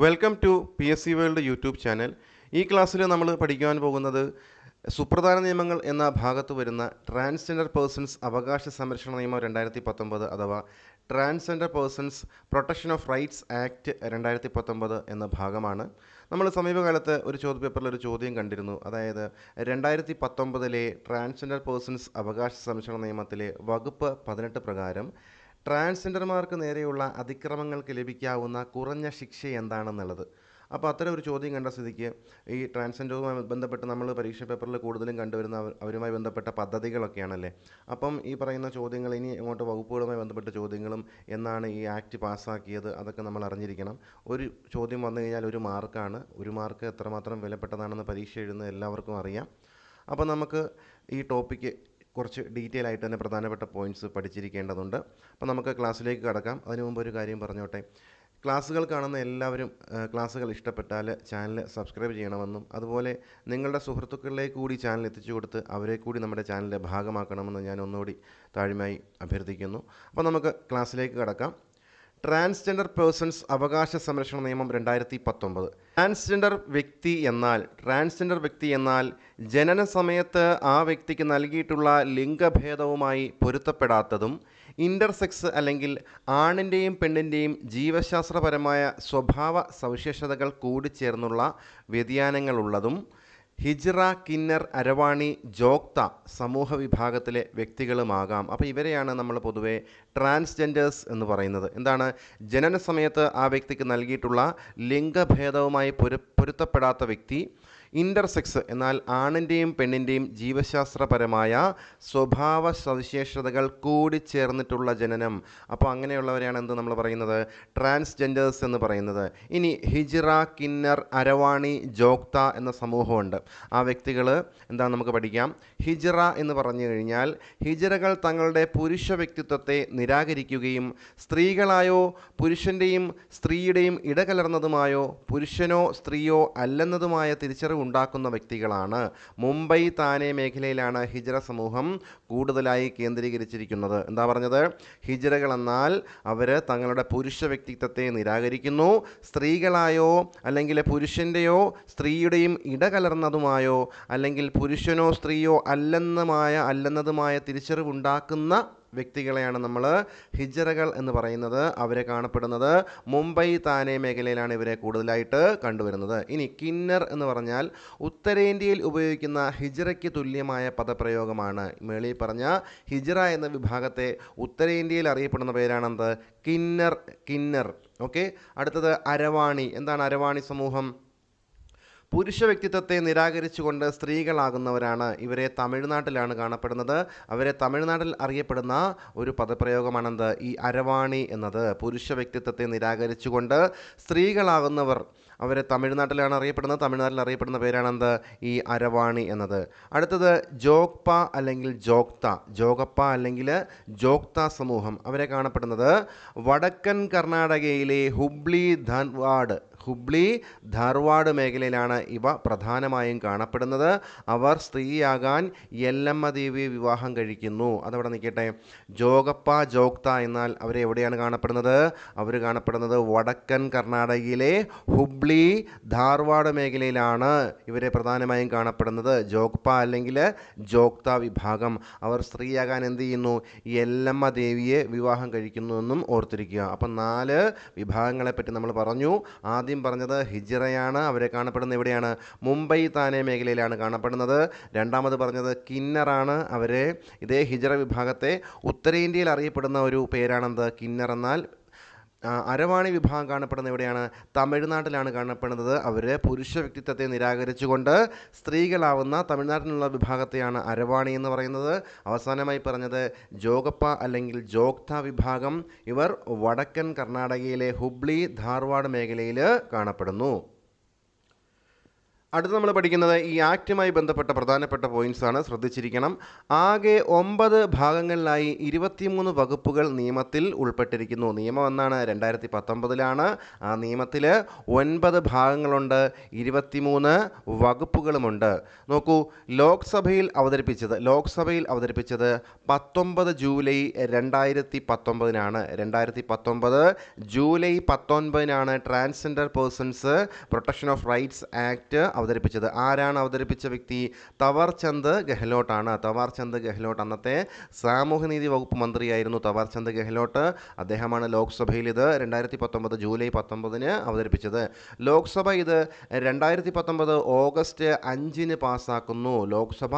Welcome to P S C world YouTube channel. ഈ ക്ലാസ്സിൽ നമ്മൾ പഠിക്കുവാൻ പോകുന്നത് സുപ്രധാന നിയമങ്ങൾ എന്ന ഭാഗത്ത് വരുന്ന ട്രാൻസ്ജെൻഡർ പേഴ്സൺസ് അവകാശ സംരക്ഷണ നിയമം 2019 അഥവാ transgender persons protection of rights act 2019 എന്ന ഭാഗമാണ്. നമ്മൾ സമീപകാലത്ത് ഒരു ചോദ്യപേപ്പറിൽ ഒരു ചോദ്യം കണ്ടിരുന്നു. അതായത് 2019 ട്രാൻസ്ജെൻഡർ പേഴ്സൺസ് അവകാശ സംരക്ഷണ നിയമത്തിലെ വകുപ്പ് 18 പ്രകാരം ട്രാൻസ്ജെൻഡർമാർക്ക് നേരെയുള്ള അതിക്രമങ്ങൾക്ക് ലഭിക്കാവുന്ന കുറഞ്ഞ ശിക്ഷ എന്താണെന്നുള്ളത്. അപ്പോൾ അത്തരം ഒരു ചോദ്യം കണ്ട സ്ഥിതിക്ക് ഈ ട്രാൻസ്ജെൻഡറുമായി ബന്ധപ്പെട്ട് നമ്മൾ പരീക്ഷാ പേപ്പറിൽ കൂടുതലും കണ്ടുവരുന്ന അവരുമായി ബന്ധപ്പെട്ട പദ്ധതികളൊക്കെയാണല്ലേ. അപ്പം ഈ പറയുന്ന ചോദ്യങ്ങൾ ഇനി അങ്ങോട്ട് വകുപ്പുകളുമായി ബന്ധപ്പെട്ട ചോദ്യങ്ങളും എന്നാണ് ഈ ആക്ട് പാസ്സാക്കിയത് അതൊക്കെ നമ്മൾ അറിഞ്ഞിരിക്കണം. ഒരു ചോദ്യം വന്നു കഴിഞ്ഞാൽ ഒരു മാർക്കാണ്. ഒരു മാർക്ക് എത്രമാത്രം വിലപ്പെട്ടതാണെന്ന് പരീക്ഷ എഴുതുന്ന എല്ലാവർക്കും അറിയാം. അപ്പോൾ നമുക്ക് ഈ ടോപ്പിക്ക് കുറച്ച് ഡീറ്റെയിൽ ആയിട്ട് തന്നെ പ്രധാനപ്പെട്ട പോയിൻറ്റ്സ് പഠിച്ചിരിക്കേണ്ടതുണ്ട്. അപ്പോൾ നമുക്ക് ക്ലാസ്സിലേക്ക് കടക്കാം. അതിനു മുമ്പ് ഒരു കാര്യം പറഞ്ഞോട്ടെ. ക്ലാസ്സുകൾ കാണുന്ന എല്ലാവരും ക്ലാസ്സുകൾ ഇഷ്ടപ്പെട്ടാൽ ചാനൽ സബ്സ്ക്രൈബ് ചെയ്യണമെന്നും അതുപോലെ നിങ്ങളുടെ സുഹൃത്തുക്കളിലേക്ക് കൂടി ചാനൽ എത്തിച്ചു കൊടുത്ത് അവരെ കൂടി നമ്മുടെ ചാനലിൻ്റെ ഭാഗമാക്കണമെന്ന് ഞാൻ ഒന്നുകൂടി താഴ്മയായി അഭ്യർത്ഥിക്കുന്നു. അപ്പോൾ നമുക്ക് ക്ലാസ്സിലേക്ക് കടക്കാം. ട്രാൻസ്ജെൻഡർ പേഴ്സൺസ് അവകാശ സംരക്ഷണ നിയമം 2019. ട്രാൻസ്ജെൻഡർ വ്യക്തി എന്നാൽ ജനന സമയത്ത് ആ വ്യക്തിക്ക് നൽകിയിട്ടുള്ള ലിംഗഭേദവുമായി പൊരുത്തപ്പെടാത്തതും ഇൻ്റർസെക്സ് അല്ലെങ്കിൽ ആണിൻ്റെയും പെണ്ണിൻ്റെയും ജീവശാസ്ത്രപരമായ സ്വഭാവ സവിശേഷതകൾ കൂടിച്ചേർന്നുള്ള വ്യതിയാനങ്ങളുള്ളതും ഹിജ്റ, കിന്നർ, അരവാണി, ജോക്ത സമൂഹ വിഭാഗത്തിലെ വ്യക്തികളുമാകാം. അപ്പോൾ ഇവരെയാണ് നമ്മൾ പൊതുവെ ട്രാൻസ്ജെൻഡേഴ്സ് എന്ന് പറയുന്നത്. എന്താണ്? ജനന സമയത്ത് ആ വ്യക്തിക്ക് നൽകിയിട്ടുള്ള ലിംഗഭേദവുമായി പൊരുത്തപ്പെടാത്ത വ്യക്തി, ഇൻ്റർസെക്സ് എന്നാൽ ആണിൻ്റെയും പെണ്ണിൻ്റെയും ജീവശാസ്ത്രപരമായ സ്വഭാവ സവിശേഷതകൾ കൂടി ചേർന്നിട്ടുള്ള ജനനം. അപ്പോൾ അങ്ങനെയുള്ളവരെയാണ് എന്ത് നമ്മൾ പറയുന്നത്? ട്രാൻസ്ജെൻഡേഴ്സ് എന്ന് പറയുന്നത്. ഇനി ഹിജ്റ, കിന്നർ, അരവാണി, ജോക്ത എന്ന സമൂഹമുണ്ട്. ആ വ്യക്തികൾ എന്താണ് നമുക്ക് പഠിക്കാം. ഹിജ്റ എന്ന് പറഞ്ഞു കഴിഞ്ഞാൽ ഹിജ്റകൾ തങ്ങളുടെ പുരുഷ വ്യക്തിത്വത്തെ നിരാകരിക്കുകയും സ്ത്രീകളായോ പുരുഷൻ്റെയും സ്ത്രീയുടെയും ഇടകലർന്നതുമായോ പുരുഷനോ സ്ത്രീയോ അല്ലെന്നതുമായ തിരിച്ചറിവ് ഉണ്ടാക്കുന്ന വ്യക്തികളാണ്. മുംബൈ താനെ മേഖലയിലാണ് ഹിജ്റ സമൂഹം കൂടുതലായി കേന്ദ്രീകരിച്ചിരിക്കുന്നത്. എന്താ പറഞ്ഞത്? ഹിജ്റകൾ എന്നാൽ അവർ തങ്ങളുടെ പുരുഷ വ്യക്തിത്വത്തെ നിരാകരിക്കുന്നു, സ്ത്രീകളായോ അല്ലെങ്കിൽ പുരുഷൻ്റെയോ സ്ത്രീയുടെയും ഇടകലർന്നതുമായോ അല്ലെങ്കിൽ പുരുഷനോ സ്ത്രീയോ അല്ലെന്നതുമായ തിരിച്ചറിവുണ്ടാക്കുന്ന വ്യക്തികളെയാണ് നമ്മൾ ഹിജ്റകൾ എന്ന് പറയുന്നത്. അവരെ കാണപ്പെടുന്നത് മുംബൈ താനെ മേഖലയിലാണ് ഇവരെ കൂടുതലായിട്ട് കണ്ടുവരുന്നത്. ഇനി കിന്നർ എന്ന് പറഞ്ഞാൽ ഉത്തരേന്ത്യയിൽ ഉപയോഗിക്കുന്ന ഹിജ്റയ്ക്ക് തുല്യമായ പദപ്രയോഗമാണ്. മേളിൽ പറഞ്ഞ ഹിജ്റ എന്ന വിഭാഗത്തെ ഉത്തരേന്ത്യയിൽ അറിയപ്പെടുന്ന പേരാണെന്ത്? കിന്നർ. ഓക്കെ. അടുത്തത് അരവാണി. എന്താണ് അരവാണി സമൂഹം? പുരുഷ വ്യക്തിത്വത്തെ നിരാകരിച്ചുകൊണ്ട് സ്ത്രീകളാകുന്നവരാണ്. ഇവരെ തമിഴ്നാട്ടിലാണ് കാണപ്പെടുന്നത്. അവരെ തമിഴ്നാട്ടിൽ അറിയപ്പെടുന്ന ഒരു പദപ്രയോഗമാണെന്ത്? ഈ അരവാണി എന്നത്. പുരുഷ വ്യക്തിത്വത്തെ നിരാകരിച്ചുകൊണ്ട് സ്ത്രീകളാകുന്നവർ അവരെ തമിഴ്നാട്ടിലാണ് അറിയപ്പെടുന്നത്. തമിഴ്നാട്ടിൽ അറിയപ്പെടുന്ന പേരാണെന്ത്? ഈ അരവാണി എന്നത്. അടുത്തത് ജോഗ്പ അല്ലെങ്കിൽ ജോഗപ്പ അല്ലെങ്കിൽ ജോക്ത സമൂഹം. അവരെ കാണപ്പെടുന്നത് വടക്കൻ കർണാടകയിലെ ഹുബ്ലി ധാർവാഡ് മേഖലയിലാണ് ഇവ പ്രധാനമായും കാണപ്പെടുന്നത്. അവർ സ്ത്രീയാകാൻ യെല്ലമ്മ ദേവിയെ വിവാഹം കഴിക്കുന്നു. അതവിടെ നിൽക്കട്ടെ. ജോഗപ്പ, ജോക്ത എന്നാൽ അവരെ എവിടെയാണ് കാണപ്പെടുന്നത്? അവർ കാണപ്പെടുന്നത് വടക്കൻ കർണാടകയിലെ ഹുബ്ലി ധാർവാഡ് മേഖലയിലാണ് ഇവരെ പ്രധാനമായും കാണപ്പെടുന്നത്. ജോഗ്പ അല്ലെങ്കിൽ ജോക്ത വിഭാഗം. അവർ സ്ത്രീയാകാൻ എന്ത് ചെയ്യുന്നു? യെല്ലമ്മ ദേവിയെ വിവാഹം കഴിക്കുന്നു എന്നും ഓർത്തിരിക്കുക. അപ്പം 4 വിഭാഗങ്ങളെപ്പറ്റി നമ്മൾ പറഞ്ഞു. ആദ്യം പറഞ്ഞത് ഹിജ്റയാണ്. അവരെ കാണപ്പെടുന്നത് എവിടെയാണ്? മുംബൈ താനെ മേഖലയിലാണ് കാണപ്പെടുന്നത്. രണ്ടാമത് പറഞ്ഞത് കിന്നറാണ്. അവരെ ഇതേ ഹിജ്റ വിഭാഗത്തെ ഉത്തരേന്ത്യയിൽ അറിയപ്പെടുന്ന ഒരു പേരാണെന്ത്? കിന്നർ എന്നാൽ അരവാണി വിഭാഗം കാണപ്പെടുന്ന എവിടെയാണ്? തമിഴ്നാട്ടിലാണ് കാണപ്പെടുന്നത്. അവർ പുരുഷ വ്യക്തിത്വത്തെ നിരാകരിച്ചുകൊണ്ട് സ്ത്രീകളാവുന്ന തമിഴ്നാട്ടിലുള്ള വിഭാഗത്തെയാണ് അരവാണി എന്ന് പറയുന്നത്. അവസാനമായി പറഞ്ഞത് ജോഗപ്പ അല്ലെങ്കിൽ ജോക്ത വിഭാഗം. ഇവർ വടക്കൻ കർണാടകയിലെ ഹുബ്ലി ധാർവാഡ് മേഖലയിൽ കാണപ്പെടുന്നു. അടുത്ത് നമ്മൾ പഠിക്കുന്നത് ഈ ആക്റ്റുമായി ബന്ധപ്പെട്ട പ്രധാനപ്പെട്ട പോയിന്റ്സ് ആണ്, ശ്രദ്ധിച്ചിരിക്കണം. ആകെ 9 ഭാഗങ്ങളിലായി 23 വകുപ്പുകൾ നിയമത്തിൽ ഉൾപ്പെട്ടിരിക്കുന്നു. നിയമം എന്നാണ് 2019 ആ നിയമത്തിൽ 9 ഭാഗങ്ങളുണ്ട്, 23 വകുപ്പുകളുമുണ്ട്. നോക്കൂ, ലോക്സഭയിൽ അവതരിപ്പിച്ചത് 19 July 2019 2019 July 19 transgender persons protection of rights act അവതരിപ്പിച്ചത്. ആരാണ് അവതരിപ്പിച്ച വ്യക്തി? തവർചന്ദ് ഗെഹ്ലോട്ടാണ്. തവർചന്ദ് ഗെഹ്ലോട്ട് അന്നത്തെ സാമൂഹ്യനീതി വകുപ്പ് മന്ത്രിയായിരുന്നു തവർചന്ദ് ഗെഹ്ലോട്ട്. അദ്ദേഹമാണ് ലോക്സഭയിൽ ഇത് 2019 ജൂലൈ 19 അവതരിപ്പിച്ചത്. ലോക്സഭ ഇത് 2019 ഓഗസ്റ്റ് 5 പാസ്സാക്കുന്നു. ലോക്സഭ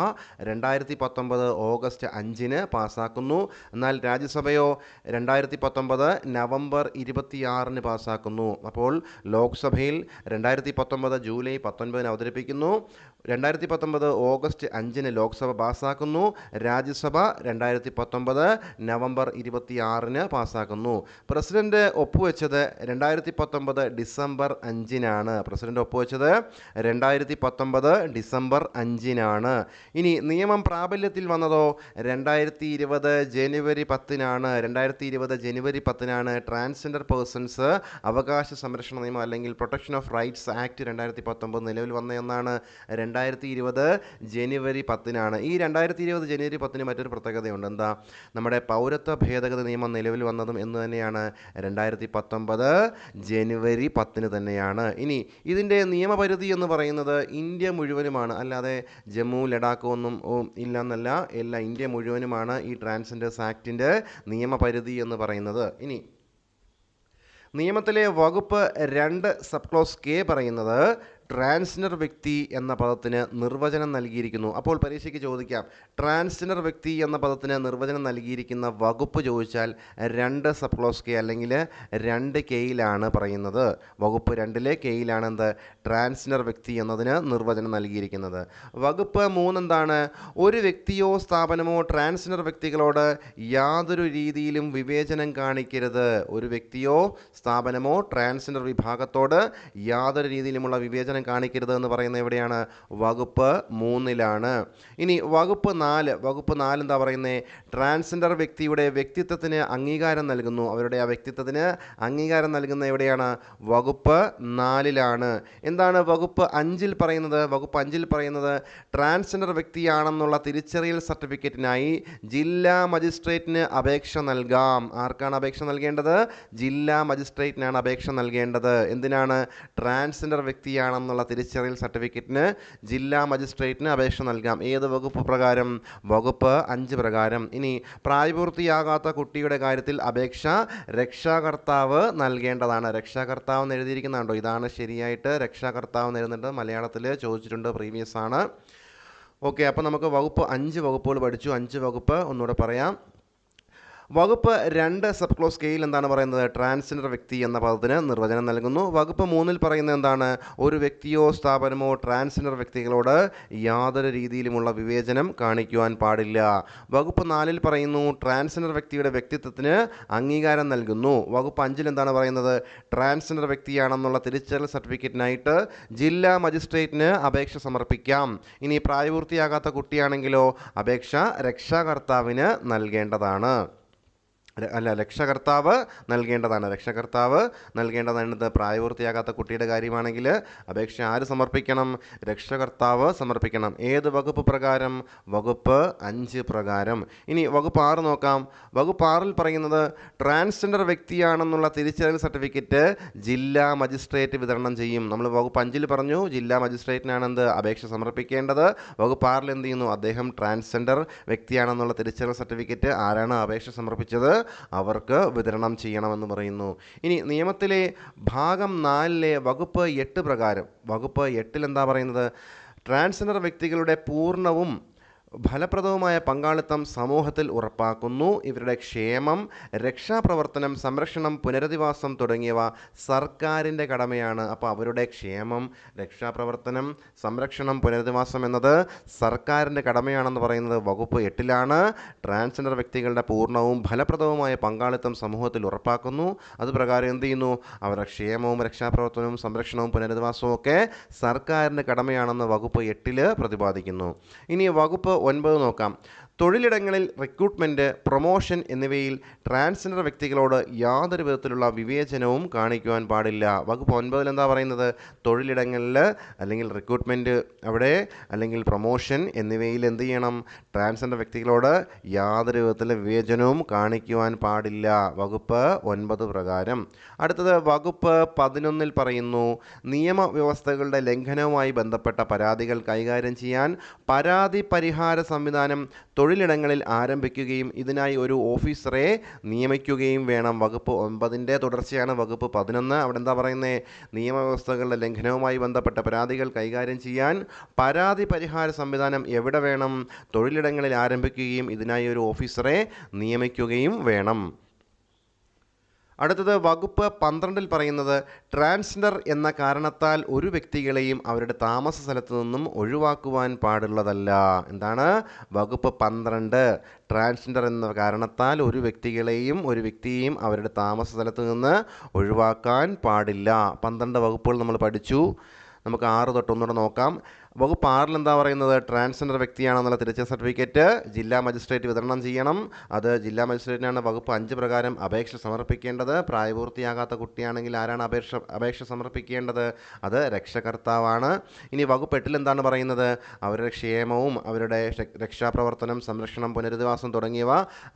2019 ഓഗസ്റ്റ് 5 പാസ്സാക്കുന്നു. എന്നാൽ രാജ്യസഭയോ 2019 നവംബർ 26 പാസ്സാക്കുന്നു. അപ്പോൾ ലോക്സഭയിൽ 2019 ജൂലൈ 19 അവതരിപ്പിക്കുന്നു, 2019 ഓഗസ്റ്റ് 5 ലോക്സഭ പാസ്സാക്കുന്നു, രാജ്യസഭ 2019 നവംബർ 26 പാസ്സാക്കുന്നു. പ്രസിഡന്റ് ഒപ്പുവെച്ചത് 2019 ഡിസംബർ 5 പ്രസിഡന്റ് ഒപ്പുവെച്ചത് 2019 ഡിസംബർ 5 ഇനി നിയമം പ്രാബല്യത്തിൽ വന്നതോ 2020 ജനുവരി 10 2020 ജനുവരി 10 ട്രാൻസ്ജെൻഡർ പേഴ്സൺസ് അവകാശ സംരക്ഷണ നിയമം അല്ലെങ്കിൽ പ്രൊട്ടക്ഷൻ ഓഫ് റൈറ്റ്സ് ആക്ട് 2019 നിലവിൽ വന്നതെന്നാണ് 2020 ജനുവരി 10 ഈ 2020 ജനുവരി 10 മറ്റൊരു പ്രത്യേകതയുണ്ട്. എന്താ? നമ്മുടെ പൗരത്വ ഭേദഗതി നിയമം നിലവിൽ വന്നതും എന്ന് തന്നെയാണ് 2019 ജനുവരി 10 തന്നെയാണ്. ഇനി ഇതിൻ്റെ നിയമപരിധി എന്ന് പറയുന്നത് ഇന്ത്യ മുഴുവനുമാണ്, അല്ലാതെ ജമ്മു ലഡാക്ക് ഒന്നും ഇല്ലെന്നല്ല, എല്ലാ ഇന്ത്യ മുഴുവനുമാണ് ഈ ട്രാൻസ്ജെൻഡേഴ്സ് ആക്ടിൻ്റെ നിയമപരിധി എന്ന് പറയുന്നത്. ഇനി നിയമത്തിലെ വകുപ്പ് 2 സബ് ക്ലോസ് കെ പറയുന്നത് ട്രാൻസ്ജെൻഡർ വ്യക്തി എന്ന പദത്തിന് നിർവചനം നൽകിയിരിക്കുന്നു. അപ്പോൾ പരീക്ഷയ്ക്ക് ചോദിക്കാം, ട്രാൻസ്ജെൻഡർ വ്യക്തി എന്ന പദത്തിന് നിർവചനം നൽകിയിരിക്കുന്ന വകുപ്പ് ചോദിച്ചാൽ 2 സബ് ക്ലോസ് കെ അല്ലെങ്കിൽ 2 കെയിലാണ് പറയുന്നത്. വകുപ്പ് 2 കെയിലാണ് എന്ത്? ട്രാൻസ്ജെൻഡർ വ്യക്തി എന്നതിന് നിർവചനം നൽകിയിരിക്കുന്നത്. വകുപ്പ് 3 എന്താണ്? ഒരു വ്യക്തിയോ സ്ഥാപനമോ ട്രാൻസ്ജെൻഡർ വ്യക്തികളോട് യാതൊരു രീതിയിലും വിവേചനം കാണിക്കരുത്. ഒരു വ്യക്തിയോ സ്ഥാപനമോ ട്രാൻസ്ജെൻഡർ വിഭാഗത്തോട് യാതൊരു രീതിയിലുമുള്ള വിവേചനം കാണിക്കരുത് എന്ന് പറയുന്നത് എവിടെയാണ്? വകുപ്പ് 3 ഇനി വകുപ്പ് 4 എന്താ പറയുന്നത്? ട്രാൻസ്ജെൻഡർ വ്യക്തിയുടെ വ്യക്തിത്വത്തിന് അംഗീകാരം നൽകുന്നു. അവരുടെ ആ വ്യക്തിത്വത്തിന് അംഗീകാരം നൽകുന്ന എവിടെയാണ്? വകുപ്പ് 4 എന്താണ് വകുപ്പ് 5 പറയുന്നത്? വകുപ്പ് 5 പറയുന്നത് ട്രാൻസ്ജെൻഡർ വ്യക്തിയാണെന്നുള്ള തിരിച്ചറിയൽ സർട്ടിഫിക്കറ്റിനായി ജില്ലാ മജിസ്ട്രേറ്റിന് അപേക്ഷ നൽകാം. ആർക്കാണ് അപേക്ഷ നൽകേണ്ടത്? ജില്ലാ മജിസ്ട്രേറ്റിനാണ് അപേക്ഷ നൽകേണ്ടത്. എന്തിനാണ്? ട്രാൻസ്ജെൻഡർ വ്യക്തിയാണെന്നുള്ള തിരിച്ചറിയൽ സർട്ടിഫിക്കറ്റിന് ജില്ലാ മജിസ്ട്രേറ്റിന് അപേക്ഷ നൽകാം. ഏത് വകുപ്പ് പ്രകാരം? വകുപ്പ് 5 പ്രകാരം. ഇനി പ്രായപൂർത്തിയാകാത്ത കുട്ടിയുടെ കാര്യത്തിൽ അപേക്ഷ രക്ഷാകർത്താവ് നൽകേണ്ടതാണ്. രക്ഷാകർത്താവ് എന്ന് എഴുതിയിരിക്കുന്നുണ്ടോ? ഇതാണ് ശരിയായിട്ട് രക്ഷാകർത്താവ് എന്ന് എഴുതുന്നുണ്ട്. മലയാളത്തിൽ ചോദിച്ചിട്ടുണ്ട്, പ്രീവിയസ് ആണ്. ഓക്കെ, അപ്പോൾ നമുക്ക് വകുപ്പ് 5 വകുപ്പുകൾ പഠിച്ചു. 5 വകുപ്പ് ഒന്നുകൂടെ പറയാം. വകുപ്പ് 2 സബ് ക്ലോസ് കെയിൽ എന്താണ് പറയുന്നത്? ട്രാൻസ്ജെൻഡർ വ്യക്തി എന്ന പദത്തിന് നിർവചനം നൽകുന്നു. വകുപ്പ് 3 പറയുന്നത് എന്താണ്? ഒരു വ്യക്തിയോ സ്ഥാപനമോ ട്രാൻസ്ജെൻഡർ വ്യക്തികളോട് യാതൊരു രീതിയിലുമുള്ള വിവേചനം കാണിക്കുവാൻ പാടില്ല. വകുപ്പ് 4 പറയുന്നു ട്രാൻസ്ജെൻഡർ വ്യക്തിയുടെ വ്യക്തിത്വത്തിന് അംഗീകാരം നൽകുന്നു. വകുപ്പ് 5 എന്താണ് പറയുന്നത്? ട്രാൻസ്ജെൻഡർ വ്യക്തിയാണെന്നുള്ള തിരിച്ചറിയൽ സർട്ടിഫിക്കറ്റിനായിട്ട് ജില്ലാ മജിസ്ട്രേറ്റിന് അപേക്ഷ സമർപ്പിക്കാം. ഇനി പ്രായപൂർത്തിയാകാത്ത കുട്ടിയാണെങ്കിലോ അപേക്ഷ രക്ഷാകർത്താവിന് നൽകേണ്ടതാണ്. രക്ഷകർത്താവ് നൽകേണ്ടതാണ്. പ്രായപൂർത്തിയാകാത്ത കുട്ടിയുടെ കാര്യമാണെങ്കിൽ അപേക്ഷ ആര് സമർപ്പിക്കണം? രക്ഷകർത്താവ് സമർപ്പിക്കണം. ഏത് വകുപ്പ് പ്രകാരം? വകുപ്പ് 5 പ്രകാരം. ഇനി വകുപ്പ് 6 നോക്കാം. വകുപ്പ് 6 പറയുന്നത് ട്രാൻസ്ജെൻഡർ വ്യക്തിയാണെന്നുള്ള തിരിച്ചറിയൽ സർട്ടിഫിക്കറ്റ് ജില്ലാ മജിസ്ട്രേറ്റ് വിതരണം ചെയ്യും. നമ്മൾ വകുപ്പ് 5 പറഞ്ഞു ജില്ലാ മജിസ്ട്രേറ്റിനാണ് എന്ത്? അപേക്ഷ സമർപ്പിക്കേണ്ടത്. വകുപ്പ് 6 എന്ത് ചെയ്യുന്നു? അദ്ദേഹം ട്രാൻസ്ജെൻഡർ വ്യക്തിയാണെന്നുള്ള തിരിച്ചറിയൽ സർട്ടിഫിക്കറ്റ് ആരാണ് അപേക്ഷ സമർപ്പിച്ചത് അവർക്ക് വിതരണം ചെയ്യണമെന്ന് പറയുന്നു. ഇനി നിയമത്തിലെ ഭാഗം 4 വകുപ്പ് 8 പ്രകാരം, വകുപ്പ് 8 എന്താ പറയുന്നത്? ട്രാൻസ്ജെൻഡർ വ്യക്തികളുടെ പൂർണ്ണവും ഫലപ്രദവുമായ പങ്കാളിത്തം സമൂഹത്തിൽ ഉറപ്പാക്കുന്നു. ഇവരുടെ ക്ഷേമം, രക്ഷാപ്രവർത്തനം, സംരക്ഷണം, പുനരധിവാസം തുടങ്ങിയവ സർക്കാരിൻ്റെ കടമയാണ്. അപ്പോൾ അവരുടെ ക്ഷേമം, രക്ഷാപ്രവർത്തനം, സംരക്ഷണം, പുനരധിവാസം എന്നത് സർക്കാരിൻ്റെ കടമയാണെന്ന് പറയുന്നത് വകുപ്പ് 8-ലാണ്. ട്രാൻസ്ജെൻഡർ വ്യക്തികളുടെ പൂർണ്ണവും ഫലപ്രദവുമായ പങ്കാളിത്തം സമൂഹത്തിൽ ഉറപ്പാക്കുന്നു. അതുപ്രകാരം എന്ത് ചെയ്യുന്നു? അവരുടെ ക്ഷേമവും രക്ഷാപ്രവർത്തനവും സംരക്ഷണവും പുനരധിവാസവും ഒക്കെ സർക്കാരിൻ്റെ കടമയാണെന്ന് വകുപ്പ് 8 പ്രതിപാദിക്കുന്നു. ഇനി വകുപ്പ് 9 നോക്കാം. തൊഴിലിടങ്ങളിൽ റിക്രൂട്ട്മെൻറ്റ്, പ്രൊമോഷൻ എന്നിവയിൽ ട്രാൻസ്ജെൻഡർ വ്യക്തികളോട് യാതൊരു വിധത്തിലുള്ള വിവേചനവും കാണിക്കുവാൻ പാടില്ല. വകുപ്പ് 9 എന്താ പറയുന്നത്? തൊഴിലിടങ്ങളിൽ അല്ലെങ്കിൽ റിക്രൂട്ട്മെൻറ്റ് അവിടെ അല്ലെങ്കിൽ പ്രൊമോഷൻ എന്നിവയിൽ എന്ത് ചെയ്യണം? ട്രാൻസ്ജെൻഡർ വ്യക്തികളോട് യാതൊരു വിധത്തിലുള്ള വിവേചനവും കാണിക്കുവാൻ പാടില്ല. വകുപ്പ് 9 പ്രകാരം. അടുത്തത് വകുപ്പ് 11 പറയുന്നു, നിയമവ്യവസ്ഥകളുടെ ലംഘനവുമായി ബന്ധപ്പെട്ട പരാതികൾ കൈകാര്യം ചെയ്യാൻ പരാതി പരിഹാര സംവിധാനം തൊഴിലിടങ്ങളിൽ ആരംഭിക്കുകയും ഇതിനായി ഒരു ഓഫീസറെ നിയമിക്കുകയും വേണം. വകുപ്പ് 9 തുടർച്ചയാണ് വകുപ്പ് 11. അവിടെ എന്താ പറയുന്നത്? നിയമവ്യവസ്ഥകളുടെ ലംഘനവുമായി ബന്ധപ്പെട്ട പരാതികൾ കൈകാര്യം ചെയ്യാൻ പരാതി പരിഹാര സംവിധാനം എവിടെ വേണം? തൊഴിലിടങ്ങളിൽ ആരംഭിക്കുകയും ഇതിനായി ഒരു ഓഫീസറെ നിയമിക്കുകയും വേണം. അടുത്തത് വകുപ്പ് 12 പറയുന്നത്, ട്രാൻസ്ജെൻഡർ എന്ന കാരണത്താൽ ഒരു വ്യക്തികളെയും അവരുടെ താമസ സ്ഥലത്ത് നിന്നും ഒഴിവാക്കുവാൻ പാടുള്ളതല്ല. എന്താണ്? വകുപ്പ് 12. ട്രാൻസ്ജെൻഡർ എന്ന കാരണത്താൽ ഒരു വ്യക്തിയെയും അവരുടെ താമസ സ്ഥലത്ത് നിന്ന് ഒഴിവാക്കാൻ പാടില്ല. 12 വകുപ്പുകൾ നമ്മൾ പഠിച്ചു. നമുക്ക് 6 തൊട്ട് ഒന്നുകൂടെ നോക്കാം. വകുപ്പ് 6 എന്താ പറയുന്നത്? ട്രാൻസ്ജെൻഡർ വ്യക്തിയാണെന്നുള്ള തിരിച്ചറിയൽ സർട്ടിഫിക്കറ്റ് ജില്ലാ മജിസ്ട്രേറ്റ് വിതരണം ചെയ്യണം. അത് ജില്ലാ മജിസ്ട്രേറ്റിനാണ് വകുപ്പ് 5 പ്രകാരം അപേക്ഷ സമർപ്പിക്കേണ്ടത്. പ്രായപൂർത്തിയാകാത്ത കുട്ടിയാണെങ്കിൽ ആരാണ് അപേക്ഷ സമർപ്പിക്കേണ്ടത്? അത് രക്ഷകർത്താവാണ്. ഇനി വകുപ്പ് 8 എന്താണ് പറയുന്നത്? അവരുടെ ക്ഷേമവും അവരുടെ രക്ഷാപ്രവർത്തനം, സംരക്ഷണം, പുനരധിവാസം തുടങ്ങിയവ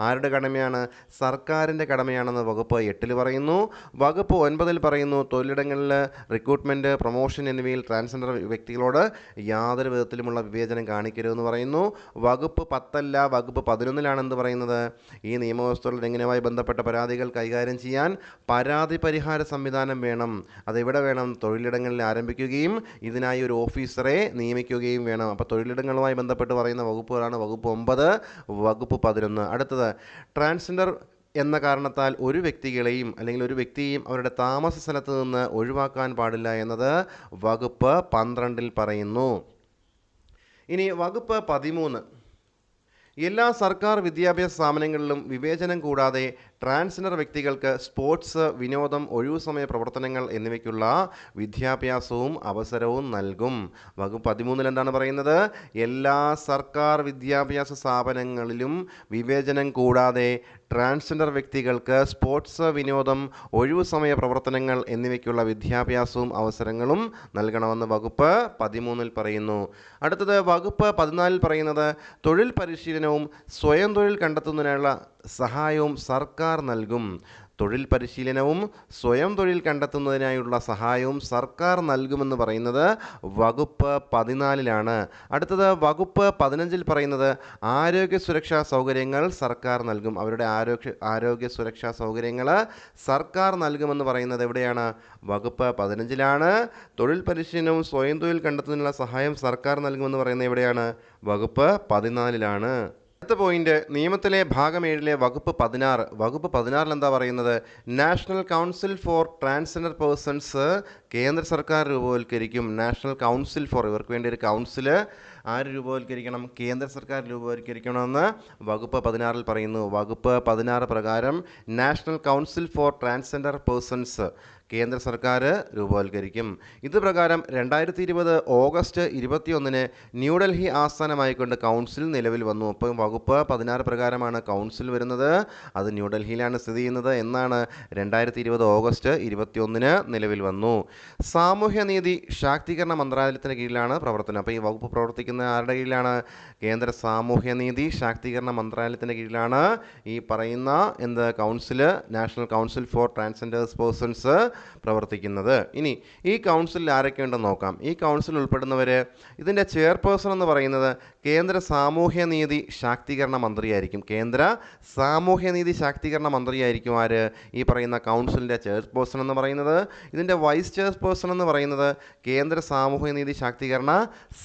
ആരുടെ കടമയാണ്? സർക്കാരിൻ്റെ കടമയാണെന്ന് വകുപ്പ് 8 പറയുന്നു. വകുപ്പ് 9 പറയുന്നു, തൊഴിലിടങ്ങളിൽ റിക്രൂട്ട്മെൻറ്റ്, പ്രൊമോഷൻ എന്നിവയിൽ ട്രാൻസ്ജെൻഡർ വ്യക്തികളോട് യാതൊരു വിധത്തിലുമുള്ള വിവേചനം കാണിക്കരുതെന്ന് പറയുന്നു. വകുപ്പ് 10 വകുപ്പ് 11 എന്ത് പറയുന്നത്? ഈ നിയമവ്യവസ്ഥകളുടെ ലംഘനവുമായി ബന്ധപ്പെട്ട പരാതികൾ കൈകാര്യം ചെയ്യാൻ പരാതി പരിഹാര സംവിധാനം വേണം. അതെവിടെ വേണം? തൊഴിലിടങ്ങളിൽ ആരംഭിക്കുകയും ഇതിനായി ഒരു ഓഫീസറെ നിയമിക്കുകയും വേണം. അപ്പോൾ തൊഴിലിടങ്ങളുമായി ബന്ധപ്പെട്ട് പറയുന്ന വകുപ്പുകളാണ് വകുപ്പ് 9, വകുപ്പ് 11. അടുത്തത്, ട്രാൻസ്ജെൻഡർ എന്ന കാരണത്താൽ ഒരു വ്യക്തിയെയും അവരുടെ താമസ സ്ഥലത്ത് നിന്ന് ഒഴിവാക്കാൻ പാടില്ല എന്നത് വകുപ്പ് 12 പറയുന്നു. ഇനി വകുപ്പ് 13, എല്ലാ സർക്കാർ വിദ്യാഭ്യാസ സ്ഥാപനങ്ങളിലും വിവേചനം കൂടാതെ ട്രാൻസ്ജെൻഡർ വ്യക്തികൾക്ക് സ്പോർട്സ്, വിനോദം, ഒഴിവുസമയ പ്രവർത്തനങ്ങൾ എന്നിവയ്ക്കുള്ള വിദ്യാഭ്യാസവും അവസരവും നൽകും. വകുപ്പ് 13 എന്താണ് പറയുന്നത്? എല്ലാ സർക്കാർ വിദ്യാഭ്യാസ സ്ഥാപനങ്ങളിലും വിവേചനം കൂടാതെ ട്രാൻസ്ജെൻഡർ വ്യക്തികൾക്ക് സ്പോർട്സ്, വിനോദം, ഒഴിവുസമയ പ്രവർത്തനങ്ങൾ എന്നിവയ്ക്കുള്ള വിദ്യാഭ്യാസവും അവസരങ്ങളും നൽകണമെന്ന് വകുപ്പ് 13 പറയുന്നു. അടുത്തത് വകുപ്പ് 14 പറയുന്നത്, തൊഴിൽ പരിശീലനവും സ്വയം തൊഴിൽ കണ്ടെത്തുന്നതിനുള്ള സഹായവും സർക്കാർ നൽകും. തൊഴിൽ പരിശീലനവും സ്വയം തൊഴിൽ കണ്ടെത്തുന്നതിനായുള്ള സഹായവും സർക്കാർ നൽകുമെന്ന് പറയുന്നത് വകുപ്പ് 14 അടുത്തത് വകുപ്പ് 15 പറയുന്നത്, ആരോഗ്യ സുരക്ഷാ സൗകര്യങ്ങൾ സർക്കാർ നൽകും. അവരുടെ ആരോഗ്യ സുരക്ഷാ സൗകര്യങ്ങൾ സർക്കാർ നൽകുമെന്ന് പറയുന്നത് എവിടെയാണ്? വകുപ്പ് 15 തൊഴിൽ പരിശീലനവും സ്വയം തൊഴിൽ കണ്ടെത്തുന്നതിനുള്ള സഹായം സർക്കാർ നൽകുമെന്ന് പറയുന്നത് എവിടെയാണ്? വകുപ്പ് 14 അടുത്ത പോയിന്റ്, നിയമത്തിലെ ഭാഗം 7 വകുപ്പ് 16. വകുപ്പ് 16 എന്താ പറയുന്നത്? National council for transgender persons കേന്ദ്ര സർക്കാർ രൂപവൽക്കരിക്കും. നാഷണൽ കൗൺസിൽ ഫോർ, ഇവർക്ക് വേണ്ടി ഒരു കൗൺസിൽ ആര് രൂപവൽക്കരിക്കണം? കേന്ദ്ര സർക്കാർ രൂപവൽക്കരിക്കണമെന്ന് വകുപ്പ് 16 പറയുന്നു. വകുപ്പ് 16 പ്രകാരം national council for transgender persons കേന്ദ്ര സർക്കാർ രൂപവൽക്കരിക്കും. ഇത് പ്രകാരം 2020 ഓഗസ്റ്റ് 21 ന്യൂഡൽഹി ആസ്ഥാനമായിക്കൊണ്ട് കൗൺസിൽ നിലവിൽ വന്നു. അപ്പം വകുപ്പ് 16 പ്രകാരമാണ് കൗൺസിൽ വരുന്നത്. അത് ന്യൂഡൽഹിയിലാണ് സ്ഥിതി ചെയ്യുന്നത്. എന്നാണ് 2020 ഓഗസ്റ്റ് 21 നിലവിൽ വന്നു. സാമൂഹ്യനീതി ശാക്തീകരണ മന്ത്രാലയത്തിന് കീഴിലാണ് പ്രവർത്തനം. അപ്പോൾ ഈ വകുപ്പ് പ്രവർത്തിക്കുന്ന ആരുടെ കീഴിലാണ്? കേന്ദ്ര സാമൂഹ്യനീതി ശാക്തീകരണ മന്ത്രാലയത്തിന് കീഴിലാണ് ഈ പറയുന്ന council, national council for transgender persons പ്രവർത്തിക്കുന്നത്. ഇനി ഈ കൗൺസിലിൽ ആരൊക്കെ ഉണ്ടെന്ന് നോക്കാം. ഈ കൗൺസിലിൽ ഉൾപ്പെടുന്നവർ, ഇതിൻ്റെ ചെയർപേഴ്സൺ എന്ന് പറയുന്നത് കേന്ദ്ര സാമൂഹ്യനീതി ശാക്തീകരണ മന്ത്രിയായിരിക്കും. കേന്ദ്ര സാമൂഹ്യനീതി ശാക്തീകരണ മന്ത്രിയായിരിക്കും ആര്? ഈ പറയുന്ന കൗൺസിലിൻ്റെ ചെയർപേഴ്സൺ എന്ന് പറയുന്നത്. ഇതിൻ്റെ വൈസ് ചെയർപേഴ്സൺ എന്ന് പറയുന്നത് കേന്ദ്ര സാമൂഹ്യനീതി ശാക്തീകരണ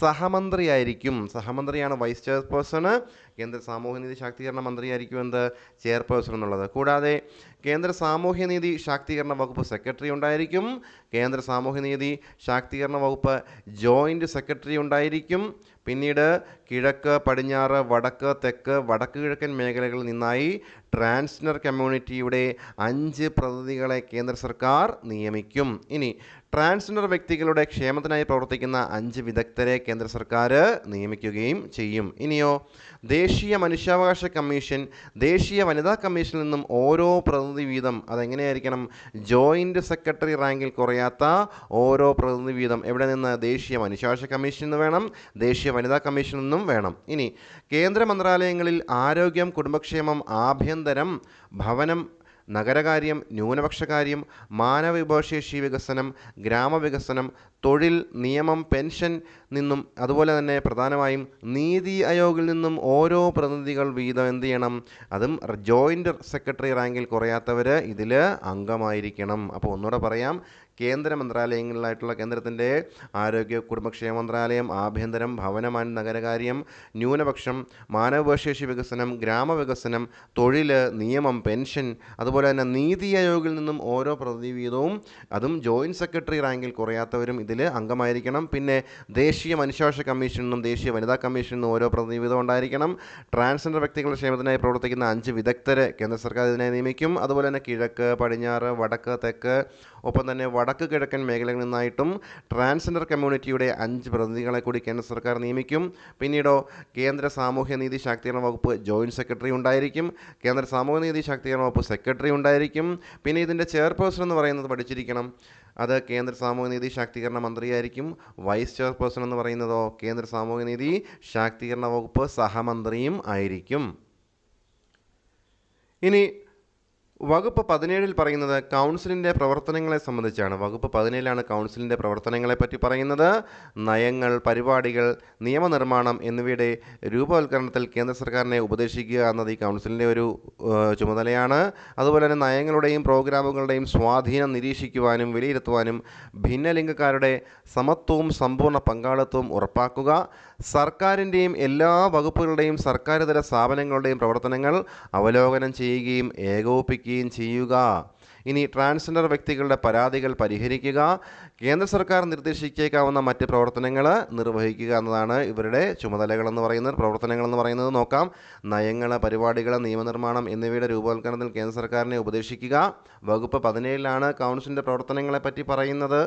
സഹമന്ത്രിയായിരിക്കും. സഹമന്ത്രിയാണ് വൈസ് ചെയർപേഴ്സൺ. കേന്ദ്ര സാമൂഹ്യനീതി ശാക്തീകരണ മന്ത്രിയായിരിക്കും എന്ത്? ചെയർപേഴ്സൺ എന്നുള്ളത്. കൂടാതെ കേന്ദ്ര സാമൂഹ്യനീതി ശാക്തീകരണ വകുപ്പ് സെക്രട്ടറി ഉണ്ടായിരിക്കും. കേന്ദ്ര സാമൂഹ്യനീതി ശാക്തീകരണ വകുപ്പ് ജോയിൻറ്റ് സെക്രട്ടറി ഉണ്ടായിരിക്കും. പിന്നീട് കിഴക്ക്, പടിഞ്ഞാറ്, വടക്ക്, തെക്ക്, വടക്ക് കിഴക്കൻ മേഖലകളിൽ നിന്നായി ട്രാൻസ്ജെൻഡർ കമ്മ്യൂണിറ്റിയുടെ 5 പ്രതിനിധികളെ കേന്ദ്ര സർക്കാർ നിയമിക്കും. ഇനി ട്രാൻസ്ജെൻഡർ വ്യക്തികളുടെ ക്ഷേമത്തിനായി പ്രവർത്തിക്കുന്ന 5 വിദഗ്ധരെ കേന്ദ്ര സർക്കാർ നിയമിക്കുകയും ചെയ്യും. ഇനിയോ, ദേശീയ മനുഷ്യാവകാശ കമ്മീഷൻ, ദേശീയ വനിതാ കമ്മീഷനിൽ നിന്നും ഓരോ പ്രതിനിധി വീതം, അതെങ്ങനെയായിരിക്കണം? ജോയിൻറ്റ് സെക്രട്ടറി റാങ്കിൽ കുറയാത്ത ഓരോ പ്രതിനിധി വീതം എവിടെ നിന്ന്? ദേശീയ മനുഷ്യാവകാശ കമ്മീഷനിൽ നിന്ന് വേണം, ദേശീയ വനിതാ കമ്മീഷനിൽ നിന്നും വേണം. ഇനി കേന്ദ്ര മന്ത്രാലയങ്ങളിൽ ആരോഗ്യം, കുടുംബക്ഷേമം, ആഭ്യന്തരം, ഭവനം, നഗരകാര്യം, ന്യൂനപക്ഷകാര്യം, മാനവവിഭവശേഷി വികസനം, ഗ്രാമവികസനം, തൊഴിൽ, നിയമം, പെൻഷൻ നിന്നും അതുപോലെ തന്നെ പ്രധാനമായും നീതി ആയോഗിൽ നിന്നും ഓരോ പ്രതിനിധികൾ വീതം എന്ത് ചെയ്യണം? അതും ജോയിൻ്റ് സെക്രട്ടറി റാങ്കിൽ കുറയാത്തവർ ഇതിൽ അംഗമായിരിക്കണം. അപ്പോൾ ഒന്നുകൂടെ പറയാം, കേന്ദ്ര മന്ത്രാലയങ്ങളിലായിട്ടുള്ള കേന്ദ്രത്തിൻ്റെ ആരോഗ്യ കുടുംബക്ഷേമ മന്ത്രാലയം, ആഭ്യന്തരം, ഭവനം ആൻഡ് നഗരകാര്യം, ന്യൂനപക്ഷം, മാനവവിഭവശേഷി വികസനം, ഗ്രാമവികസനം, തൊഴിൽ, നിയമം, പെൻഷൻ, അതുപോലെ തന്നെ നീതി ആയോഗിൽ നിന്നും ഓരോ പ്രതിനിധി വീതവും അതും ജോയിൻറ്റ് സെക്രട്ടറി റാങ്കിൽ കുറയാത്തവരും ഇതിൽ അംഗമായിരിക്കണം. പിന്നെ ദേശീയ മനുഷ്യാവകാശ കമ്മീഷനിൽ നിന്നും ദേശീയ വനിതാ കമ്മീഷനിൽ നിന്നും ഓരോ പ്രതിനിധി വീതം ഉണ്ടായിരിക്കണം. ട്രാൻസ്ജെൻഡർ വ്യക്തികളുടെ ക്ഷേമത്തിനായി പ്രവർത്തിക്കുന്ന 5 വിദഗ്ധരെ കേന്ദ്ര സർക്കാർ ഇതിനായി നിയമിക്കും. അതുപോലെ തന്നെ കിഴക്ക്, പടിഞ്ഞാറ്, വടക്ക്, തെക്ക്, ഒപ്പം തന്നെ വടക്ക് കിഴക്കൻ മേഖലകളിൽ നിന്നായിട്ടും ട്രാൻസ്ജെൻഡർ കമ്മ്യൂണിറ്റിയുടെ 5 പ്രതിനിധികളെ കൂടി കേന്ദ്ര സർക്കാർ നിയമിക്കും. പിന്നീടോ കേന്ദ്ര സാമൂഹ്യനീതി ശാക്തീകരണ വകുപ്പ് ജോയിൻറ്റ് സെക്രട്ടറി ഉണ്ടായിരിക്കും. കേന്ദ്ര സാമൂഹ്യനീതി ശാക്തീകരണ വകുപ്പ് സെക്രട്ടറി ഉണ്ടായിരിക്കും. പിന്നെ ഇതിൻ്റെ ചെയർപേഴ്സൺ എന്ന് പറയുന്നത് പഠിച്ചിരിക്കണം, അത് കേന്ദ്ര സാമൂഹ്യനീതി ശാക്തീകരണ മന്ത്രിയായിരിക്കും. വൈസ് ചെയർപേഴ്സൺ എന്ന് പറയുന്നതോ കേന്ദ്ര സാമൂഹ്യനീതി ശാക്തീകരണ വകുപ്പ് സഹമന്ത്രിയും ആയിരിക്കും. ഇനി വകുപ്പ് 17 പറയുന്നത് കൗൺസിലിൻ്റെ പ്രവർത്തനങ്ങളെ സംബന്ധിച്ചാണ്. വകുപ്പ് 17 കൗൺസിലിൻ്റെ പ്രവർത്തനങ്ങളെ പറ്റി പറയുന്നത്. നയങ്ങൾ, പരിപാടികൾ, നിയമനിർമ്മാണം എന്നിവയുടെ രൂപവൽക്കരണത്തിൽ കേന്ദ്ര സർക്കാരിനെ ഉപദേശിക്കുക എന്നത് ഈ കൗൺസിലിൻ്റെ ഒരു ചുമതലയാണ്. അതുപോലെ തന്നെ നയങ്ങളുടെയും പ്രോഗ്രാമുകളുടെയും സ്വാധീനം നിരീക്ഷിക്കുവാനും വിലയിരുത്തുവാനും ഭിന്നലിംഗക്കാരുടെ സമത്വവും സമ്പൂർണ്ണ പങ്കാളിത്തവും ഉറപ്പാക്കുക, സർക്കാരിൻ്റെയും എല്ലാ വകുപ്പുകളുടെയും സർക്കാരിതര സ്ഥാപനങ്ങളുടെയും പ്രവർത്തനങ്ങൾ അവലോകനം ചെയ്യുകയും ഏകോപിപ്പിക്കുകയും ചെയ്യുക. ഇനി ട്രാൻസ്ജെൻഡർ വ്യക്തികളുടെ പരാതികൾ പരിഹരിക്കുക, കേന്ദ്ര സർക്കാർ നിർദ്ദേശിച്ചേക്കാവുന്ന മറ്റ് പ്രവർത്തനങ്ങൾ നിർവഹിക്കുക എന്നതാണ് ഇവരുടെ ചുമതലകളെന്ന് പറയുന്നത്. പ്രവർത്തനങ്ങളെന്ന് പറയുന്നത് നോക്കാം. നയങ്ങൾ, പരിപാടികൾ, നിയമനിർമ്മാണം എന്നിവയുടെ രൂപവൽക്കരണത്തിൽ കേന്ദ്ര സർക്കാരിനെ ഉപദേശിക്കുക. വകുപ്പ് 17 കൗൺസിലിൻ്റെ പ്രവർത്തനങ്ങളെ പറ്റി പറയുന്നത്.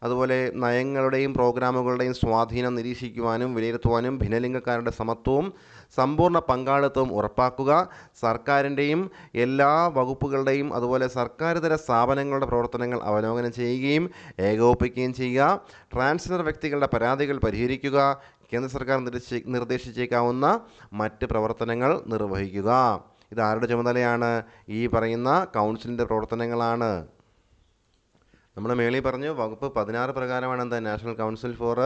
അതുപോലെ നയങ്ങളുടെയും പ്രോഗ്രാമുകളുടെയും സ്വാധീനം നിരീക്ഷിക്കുവാനും വിലയിരുത്തുവാനും ഭിന്നലിംഗക്കാരുടെ സമത്വവും സമ്പൂർണ്ണ പങ്കാളിത്തവും ഉറപ്പാക്കുക, സർക്കാരിൻ്റെയും എല്ലാ വകുപ്പുകളുടെയും അതുപോലെ സർക്കാരിതര സ്ഥാപനങ്ങളുടെ പ്രവർത്തനങ്ങൾ അവലോകനം ചെയ്യുകയും ഏകോപിപ്പിക്കുകയും ചെയ്യുക, ട്രാൻസ്ജെൻഡർ വ്യക്തികളുടെ പരാതികൾ പരിഹരിക്കുക, കേന്ദ്ര സർക്കാർ നിർദ്ദേശിച്ചേക്കാവുന്ന മറ്റ് പ്രവർത്തനങ്ങൾ നിർവഹിക്കുക. ഇത് ആരുടെ ചുമതലയാണ്? ഈ പറയുന്ന കൗൺസിലിൻ്റെ പ്രവർത്തനങ്ങളാണ്. നമ്മൾ മേളിൽ പറഞ്ഞു വകുപ്പ് 16 പ്രകാരമാണ് എന്താ നാഷണൽ കൗൺസിൽ ഫോർ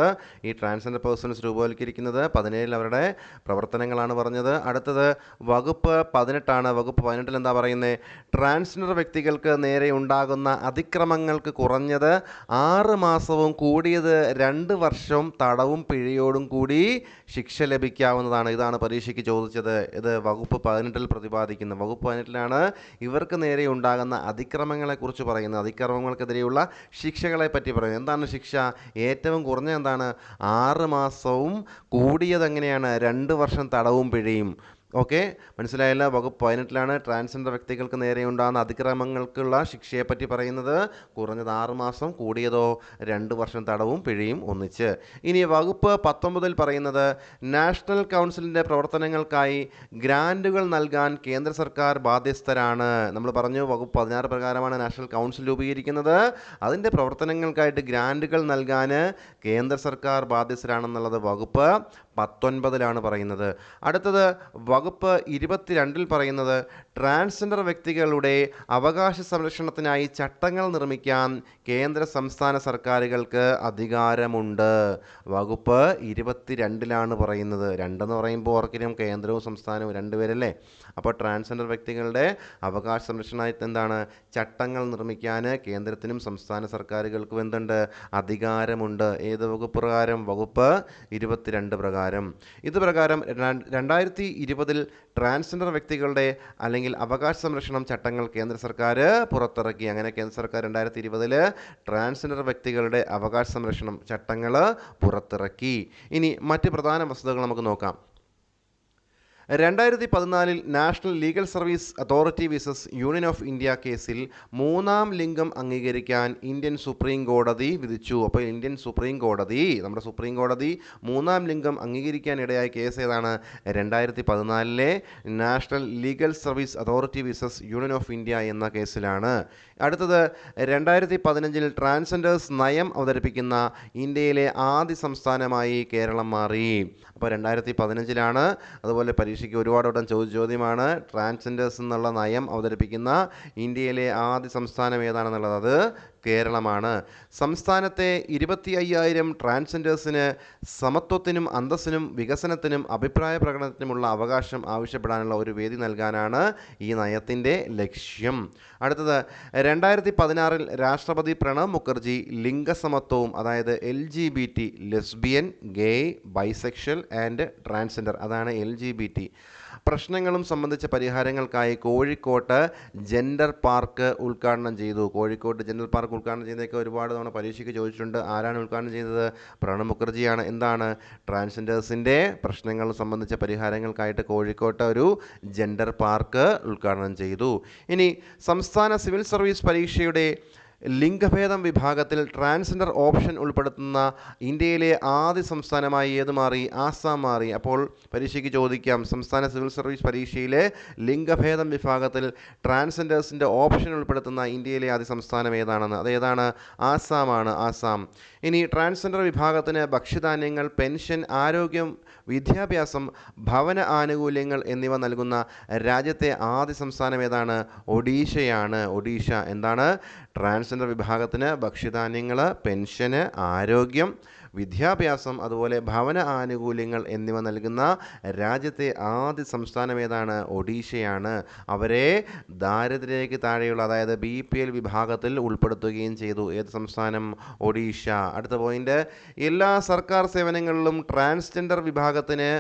ഈ ട്രാൻസ്ജെൻഡർ പേഴ്സൺസ് രൂപവൽക്കരിക്കുന്നത്. 17 അവരുടെ പ്രവർത്തനങ്ങളാണ് പറഞ്ഞത്. അടുത്തത് വകുപ്പ് 18. വകുപ്പ് 18 എന്താ പറയുന്നത്? ട്രാൻസ്ജെൻഡർ വ്യക്തികൾക്ക് നേരെ ഉണ്ടാകുന്ന അതിക്രമങ്ങൾക്ക് കുറഞ്ഞത് 6 മാസവും കൂടിയത് 2 വർഷവും തടവും പിഴയോടും കൂടി ശിക്ഷ ലഭിക്കാവുന്നതാണ്. ഇതാണ് പരീക്ഷയ്ക്ക് ചോദിച്ചത്. ഇത് വകുപ്പ് 18 പ്രതിപാദിക്കുന്നത്. വകുപ്പ് 18 ഇവർക്ക് നേരെ ഉണ്ടാകുന്ന അതിക്രമങ്ങളെക്കുറിച്ച് പറയുന്നത്. അതിക്രമങ്ങൾക്കെതിരെയുള്ള ശിക്ഷകളെ പറ്റി പറയുന്നത്. എന്താണ് ശിക്ഷ? ഏറ്റവും കുറഞ്ഞ എന്താണ്? 6 മാസവും കൂടിയത് എങ്ങനെയാണ്? 2 വർഷം തടവും പിഴയും. ഓക്കെ, മനസ്സിലായില്ല? വകുപ്പ് 18 ട്രാൻസ്ജെൻഡർ വ്യക്തികൾക്ക് നേരെ ഉണ്ടാകുന്ന അതിക്രമങ്ങൾക്കുള്ള ശിക്ഷയെപ്പറ്റി പറയുന്നത്. കുറഞ്ഞത് 6 മാസം, കൂടിയതോ 2 വർഷം തടവും പിഴയും ഒന്നിച്ച്. ഇനി വകുപ്പ് 19 പറയുന്നത് നാഷണൽ കൗൺസിലിൻ്റെ പ്രവർത്തനങ്ങൾക്കായി ഗ്രാൻറ്റുകൾ നൽകാൻ കേന്ദ്ര സർക്കാർ ബാധ്യസ്ഥരാണ്. നമ്മൾ പറഞ്ഞു വകുപ്പ് 16 പ്രകാരമാണ് നാഷണൽ കൗൺസിൽ രൂപീകരിക്കുന്നത്. അതിൻ്റെ പ്രവർത്തനങ്ങൾക്കായിട്ട് ഗ്രാൻറ്റുകൾ നൽകാൻ കേന്ദ്ര സർക്കാർ ബാധ്യസ്ഥരാണെന്നുള്ളത് വകുപ്പ് 19 പറയുന്നത്. അടുത്തത് വകുപ്പ് 22 പറയുന്നത് ട്രാൻസ്ജെൻഡർ വ്യക്തികളുടെ അവകാശ സംരക്ഷണത്തിനായി ചട്ടങ്ങൾ നിർമ്മിക്കാൻ കേന്ദ്ര സംസ്ഥാന സർക്കാരുകൾക്ക് അധികാരമുണ്ട്. വകുപ്പ് 22 പറയുന്നത്. രണ്ടെന്ന് പറയുമ്പോൾ ഓർക്കിനും കേന്ദ്രവും സംസ്ഥാനവും രണ്ടുപേരല്ലേ. അപ്പോൾ ട്രാൻസ്ജെൻഡർ വ്യക്തികളുടെ അവകാശ സംരക്ഷണമായിട്ട് എന്താണ് ചട്ടങ്ങൾ നിർമ്മിക്കാൻ കേന്ദ്രത്തിനും സംസ്ഥാന സർക്കാരുകൾക്കും എന്തുണ്ട് അധികാരമുണ്ട്. ഏത് വകുപ്പ് പ്രകാരം? വകുപ്പ് 22 പ്രകാരം. ഇത് പ്രകാരം 2020 ട്രാൻസ്ജെൻഡർ വ്യക്തികളുടെ അല്ലെങ്കിൽ അവകാശ സംരക്ഷണം ചട്ടങ്ങൾ കേന്ദ്ര സർക്കാർ പുറത്തിറക്കി. അങ്ങനെ കേന്ദ്ര സർക്കാർ 2020 ട്രാൻസ്ജെൻഡർ വ്യക്തികളുടെ അവകാശ സംരക്ഷണം ചട്ടങ്ങൾ പുറത്തിറക്കി. ഇനി മറ്റ് പ്രധാന വസ്തുതകൾ നമുക്ക് നോക്കാം. 2014 national legal service authority visas union of India കേസിൽ 3-ാം ലിംഗം അംഗീകരിക്കാൻ ഇന്ത്യൻ സുപ്രീം കോടതി വിധിച്ചു. അപ്പോൾ ഇന്ത്യൻ സുപ്രീം കോടതി, നമ്മുടെ സുപ്രീം കോടതി 3-ാം ലിംഗം അംഗീകരിക്കാൻ ഇടയായ കേസ് ഏതാണ്? 2014 national legal service authority visas union of India എന്ന കേസിലാണ്. അടുത്തത് 2015 ട്രാൻസ്ജെൻഡേഴ്സ് നയം അവതരിപ്പിക്കുന്ന ഇന്ത്യയിലെ ആദ്യ സംസ്ഥാനമായി കേരളം മാറി. അപ്പോൾ 2015 അതുപോലെ പരീക്ഷയ്ക്ക് ഒരുപാട് വട്ടം ചോദിച്ച ചോദ്യമാണ്. ട്രാൻസ്ജെൻഡേഴ്സ് എന്നുള്ള നയം അവതരിപ്പിക്കുന്ന ഇന്ത്യയിലെ ആദ്യ സംസ്ഥാനം ഏതാണെന്നുള്ളത്. അത് കേരളമാണ്. സംസ്ഥാനത്തെ 25,000 ട്രാൻസ്ജെൻഡേഴ്സിന് സമത്വത്തിനും അന്തസ്സിനും വികസനത്തിനും അഭിപ്രായ പ്രകടനത്തിനുമുള്ള അവകാശം ആവശ്യപ്പെടാനുള്ള ഒരു വേദി നൽകാനാണ് ഈ നയത്തിൻ്റെ ലക്ഷ്യം. അടുത്തത് 2016 രാഷ്ട്രപതി പ്രണബ് മുഖർജി ലിംഗസമത്വവും അതായത് LGBT lesbian, gay, bisexual and transgender അതാണ് LGBT പ്രശ്നങ്ങളും സംബന്ധിച്ച പരിഹാരങ്ങൾക്കായി കോഴിക്കോട്ട് ജെൻഡർ പാർക്ക് ഉദ്ഘാടനം ചെയ്തു. കോഴിക്കോട്ട് ജെൻഡർ പാർക്ക് ഉദ്ഘാടനം ചെയ്തതൊക്കെ ഒരുപാട് തവണ പരീക്ഷയ്ക്ക് ചോദിച്ചിട്ടുണ്ട്. ആരാണ് ഉദ്ഘാടനം ചെയ്തത്? പ്രണബ് മുഖർജിയാണ്. എന്താണ്? ട്രാൻസ്ജെൻഡേഴ്സിൻ്റെ പ്രശ്നങ്ങൾ സംബന്ധിച്ച പരിഹാരങ്ങൾക്കായിട്ട് കോഴിക്കോട്ട് ഒരു ജെൻഡർ പാർക്ക് ഉദ്ഘാടനം ചെയ്തു. ഇനി സംസ്ഥാന സിവിൽ സർവീസ് പരീക്ഷയുടെ ലിംഗഭേദം വിഭാഗത്തിൽ ട്രാൻസ്ജെൻഡർ ഓപ്ഷൻ ഉൾപ്പെടുത്തുന്ന ഇന്ത്യയിലെ ആദ്യ സംസ്ഥാനമായി ഏത് മാറി? ആസാം മാറി. അപ്പോൾ പരീക്ഷയ്ക്ക് ചോദിക്കാം, സംസ്ഥാന സിവിൽ സർവീസ് പരീക്ഷയിലെ ലിംഗഭേദം വിഭാഗത്തിൽ ട്രാൻസ്ജെൻഡേഴ്സിൻ്റെ ഓപ്ഷൻ ഉൾപ്പെടുത്തുന്ന ഇന്ത്യയിലെ ആദ്യ സംസ്ഥാനം ഏതാണെന്ന്. അതേതാണ്? ആസാമാണ്. ആസാം. ഇനി ട്രാൻസ്ജെൻഡർ വിഭാഗത്തിന് ഭക്ഷ്യധാന്യങ്ങൾ, പെൻഷൻ, ആരോഗ്യം, വിദ്യാഭ്യാസം, ഭവന ആനുകൂല്യങ്ങൾ എന്നിവ നൽകുന്ന രാജ്യത്തെ ആദ്യ സംസ്ഥാനം ഏതാണ്? ഒഡീഷയാണ്. ഒഡീഷ. എന്താണ്? ട്രാൻസ്ജെൻഡർ വിഭാഗത്തിന് ഭക്ഷ്യധാന്യങ്ങൾ, പെൻഷന്, ആരോഗ്യം, വിദ്യാഭ്യാസം, അതുപോലെ ഭവന ആനുകൂല്യങ്ങൾ എന്നിവ നൽകുന്ന രാജ്യത്തെ ആദ്യ സംസ്ഥാനം ഏതാണ്? ഒഡീഷയാണ്. അവരെ ദാരിദ്ര്യരേഖയ്ക്ക് താഴെയുള്ള അതായത് BPL വിഭാഗത്തിൽ ഉൾപ്പെടുത്തുകയും ചെയ്തു. ഏത് സംസ്ഥാനം? ഒഡീഷ. അടുത്ത പോയിന്റ്, എല്ലാ സർക്കാർ സേവനങ്ങളിലും ട്രാൻസ്ജെൻഡർ വിഭാഗത്തിന്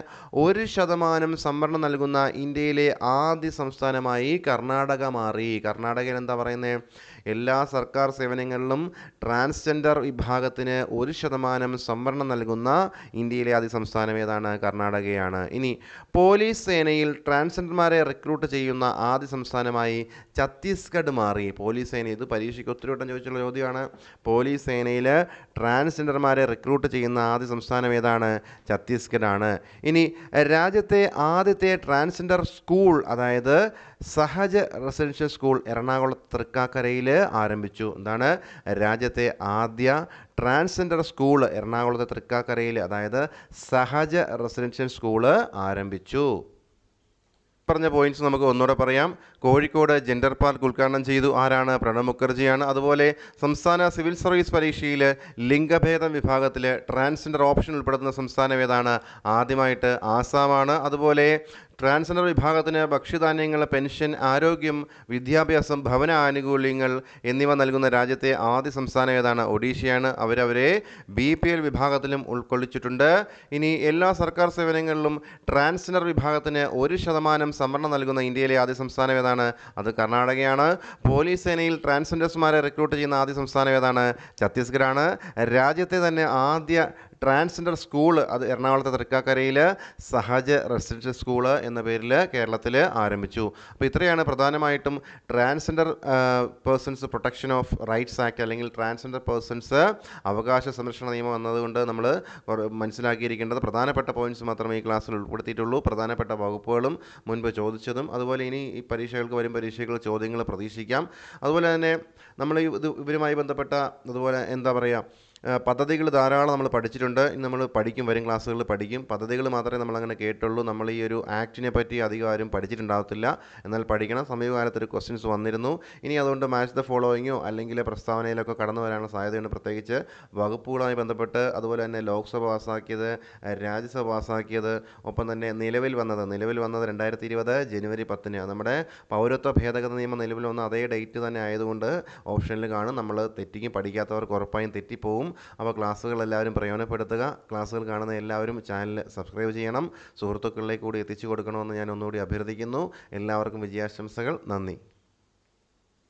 1% സംവരണം നൽകുന്ന ഇന്ത്യയിലെ ആദ്യ സംസ്ഥാനമായി കർണാടക മാറി. കർണാടകയിൽ എന്താ പറയുന്നത്? എല്ലാ സർക്കാർ സേവനങ്ങളിലും ട്രാൻസ്ജെൻഡർ വിഭാഗത്തിന് 1% സംവരണം നൽകുന്ന ഇന്ത്യയിലെ ആദ്യ സംസ്ഥാനം ഏതാണ്? കർണാടകയാണ്. ഇനി പോലീസ് സേനയിൽ ട്രാൻസ്ജെൻഡർമാരെ റിക്രൂട്ട് ചെയ്യുന്ന ആദ്യ സംസ്ഥാനമായി ഛത്തീസ്ഗഡ് മാറി. പോലീസ് സേന, ഇത് പരീക്ഷയ്ക്ക് ഒത്തിരി വട്ടം ചോദിച്ചുള്ള ചോദ്യമാണ്. പോലീസ് സേനയിൽ ട്രാൻസ്ജെൻഡർമാരെ റിക്രൂട്ട് ചെയ്യുന്ന ആദ്യ സംസ്ഥാനം ഏതാണ്? ഛത്തീസ്ഗഡ് ആണ്. ഇനി രാജ്യത്തെ ആദ്യത്തെ ട്രാൻസ്ജെൻഡർ സ്കൂൾ അതായത് സഹജ റെസിഡൻഷ്യൽ സ്കൂൾ എറണാകുളത്ത് തൃക്കാക്കരയിൽ ആരംഭിച്ചു. എന്താണ്? രാജ്യത്തെ ആദ്യ ട്രാൻസ്ജെൻഡർ സ്കൂൾ എറണാകുളത്തെ തൃക്കാക്കരയിൽ അതായത് സഹജ റെസിഡൻഷ്യൽ സ്കൂൾ ആരംഭിച്ചു. പറഞ്ഞ പോയിന്റ്സ് നമുക്ക് ഒന്നുകൂടെ പറയാം. കോഴിക്കോട് ജെൻഡർ പാർക്ക് ഉദ്ഘാടനം ചെയ്തു. ആരാണ്? പ്രണബ് മുഖർജിയാണ്. അതുപോലെ സംസ്ഥാന സിവിൽ സർവീസ് പരീക്ഷയിൽ ലിംഗഭേദം വിഭാഗത്തിൽ ട്രാൻസ്ജെൻഡർ ഓപ്ഷൻ ഉൾപ്പെടുത്തുന്ന സംസ്ഥാനം ഏതാണ്? ആദ്യമായിട്ട് ആസാമാണ്. അതുപോലെ ട്രാൻസ്ജെൻഡർ വിഭാഗത്തിന് ഭക്ഷ്യധാന്യങ്ങൾ, പെൻഷൻ, ആരോഗ്യം, വിദ്യാഭ്യാസം, ഭവന ആനുകൂല്യങ്ങൾ എന്നിവ നൽകുന്ന രാജ്യത്തെ ആദ്യ സംസ്ഥാനം ഏതാണ്? ഒഡീഷയാണ്. അവരെ BPL വിഭാഗത്തിലും ഉൾക്കൊള്ളിച്ചിട്ടുണ്ട്. ഇനി എല്ലാ സർക്കാർ സേവനങ്ങളിലും ട്രാൻസ്ജെൻഡർ വിഭാഗത്തിന് 1% സംവരണം നൽകുന്ന ഇന്ത്യയിലെ ആദ്യ സംസ്ഥാനം ഏതാണ്? അത് കർണാടകയാണ്. പോലീസ് സേനയിൽ ട്രാൻസ്ജെൻഡേഴ്സുമാരെ റിക്രൂട്ട് ചെയ്യുന്ന ആദ്യ സംസ്ഥാനം ഏതാണ്? ഛത്തീസ്ഗഡാണ്. രാജ്യത്തെ തന്നെ ആദ്യ ട്രാൻസ്ജെൻഡർ സ്കൂൾ അത് എറണാകുളത്തെ തൃക്കാക്കരയിൽ സഹജ റെസിഡൻഷ്യൽ സ്കൂൾ എന്ന പേരിൽ കേരളത്തിൽ ആരംഭിച്ചു. അപ്പോൾ ഇത്രയാണ് പ്രധാനമായിട്ടും transgender persons protection of rights act അല്ലെങ്കിൽ ട്രാൻസ്ജെൻഡർ പേഴ്സൺസ് അവകാശ സംരക്ഷണ നിയമം എന്നതുകൊണ്ട് നമ്മൾ മനസ്സിലാക്കിയിരിക്കേണ്ടത് പ്രധാനപ്പെട്ട പോയിന്റ്സ് മാത്രമേ ഈ ക്ലാസ്സിൽ ഉൾപ്പെടുത്തിയിട്ടുള്ളൂ. പ്രധാനപ്പെട്ട വകുപ്പുകളും മുൻപ് ചോദിച്ചതും അതുപോലെ ഇനി ഈ പരീക്ഷകൾക്ക് വരും പരീക്ഷകൾ ചോദ്യങ്ങൾ പ്രതീക്ഷിക്കാം. അതുപോലെ തന്നെ നമ്മൾ ഇവരുമായി ബന്ധപ്പെട്ട അതുപോലെ എന്താ പറയുക പദ്ധതികൾ ധാരാളം നമ്മൾ പഠിച്ചിട്ടുണ്ട്. ഇനി നമ്മൾ പഠിക്കും, വരും ക്ലാസ്സുകളിൽ പഠിക്കും. പദ്ധതികൾ മാത്രമേ നമ്മളങ്ങനെ കേട്ടുള്ളൂ. നമ്മൾ ഈ ഒരു ആക്ടിനെ പറ്റി അധികം ആരും പഠിച്ചിട്ടുണ്ടാകത്തില്ല. എന്നാൽ പഠിക്കണം. സമീപകാലത്തൊരു ക്വസ്റ്റ്യൻസ് വന്നിരുന്നു. ഇനി അതുകൊണ്ട് മാച്ച് ദ ഫോളോയിങ്ങോ അല്ലെങ്കിൽ പ്രസ്താവനയിലൊക്കെ കടന്നു വരാനുള്ള സാധ്യതയുണ്ട്. പ്രത്യേകിച്ച് വകുപ്പുകളുമായി ബന്ധപ്പെട്ട്, അതുപോലെ തന്നെ ലോക്സഭ പാസ്സാക്കിയത്, രാജ്യസഭ പാസ്സാക്കിയത്, ഒപ്പം തന്നെ നിലവിൽ വന്നത് 2020 ജനുവരി 10 നമ്മുടെ പൗരത്വ ഭേദഗതി നിയമം നിലവിൽ വന്ന അതേ ഡേറ്റ് തന്നെ ആയതുകൊണ്ട് ഓപ്ഷനിൽ കാണും. നമ്മൾ തെറ്റിക്കും. പഠിക്കാത്തവർക്ക് ഉറപ്പായും തെറ്റിപ്പോവും. അപ്പോൾ ക്ലാസ്സുകൾ എല്ലാവരും പ്രയോജനപ്പെടുത്തുക. ക്ലാസ്സുകൾ കാണുന്ന എല്ലാവരും ചാനൽ സബ്സ്ക്രൈബ് ചെയ്യണം. സുഹൃത്തുക്കളിലേക്ക് കൂടി എത്തിച്ചു കൊടുക്കണമെന്ന് ഞാൻ ഒന്നുകൂടി അഭ്യർത്ഥിക്കുന്നു. എല്ലാവർക്കും വിജയാശംസകൾ. നന്ദി.